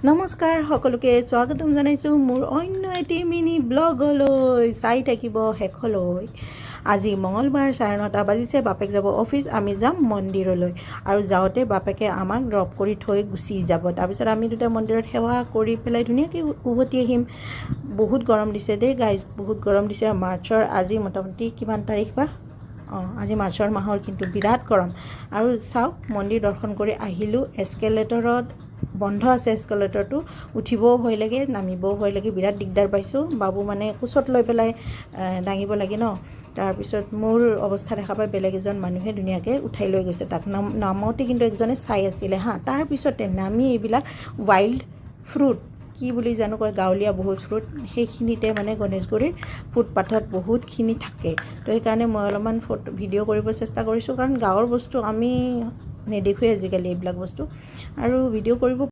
নমস্কাৰ সকলোকে স্বাগতম জনাইছো মোৰ অন্য এটি মিনি ব্লগলৈ চাই থাকিব শেষলৈ। আজি মঙ্গলবাৰ 9:30 বাজিছে। বাপেক যাব অফিচ, আমি যাম মন্দিৰলৈ আৰু যাওঁতে বাপেকে আমাক ড্ৰপ কৰি থৈ গুচি যাব। তাৰপিছত আমি দুটা মন্দিৰত সেৱা কৰি পেলাই ধুনীয়াকৈ উভতি আহিম। বহুত গৰম দিছে দেই গাইজ, বহুত গৰম দিছে। মাৰ্চৰ আজি মোটামুটি কিমান তাৰিখ বা আজি মাৰ্চৰ মাহৰ কিন্তু বিৰাট গৰম। আৰু চাওক মন্দিৰ দৰ্শন কৰি আহিলোঁ। এস্কেলেটৰত বন্ধ আছে, এস্কেলেটৰটো উঠিবও ভয় লাগে, নামিবও ভয় লাগে, বিৰাট দিগদাৰ পাইছোঁ। বাবু মানে কোচত লৈ পেলাই দাঙিব লাগে ন। তাৰপিছত মোৰ অৱস্থা দেখা পাই বেলেগ এজন মানুহে ধুনীয়াকৈ উঠাই লৈ গৈছে তাক। নামতে কিন্তু একজনে চাই আছিলে তাৰপিছতে নামি এইবিলাক ৱাইল্ড ফ্ৰুট কি বুলি জানো কয়, গাঁৱলীয়া বহুত ফ্ৰুট, সেইখিনিতে মানে গণেশগুৰিৰ ফুটপাথত বহুতখিনি থাকে। তো সেইকাৰণে মই অলপমান ভিডিঅ' কৰিব চেষ্টা কৰিছোঁ, কাৰণ গাঁৱৰ বস্তু আমি নেদেখোঁৱে আজিকালি এইবিলাক বস্তু, আৰু ভিডিঅ' কৰিব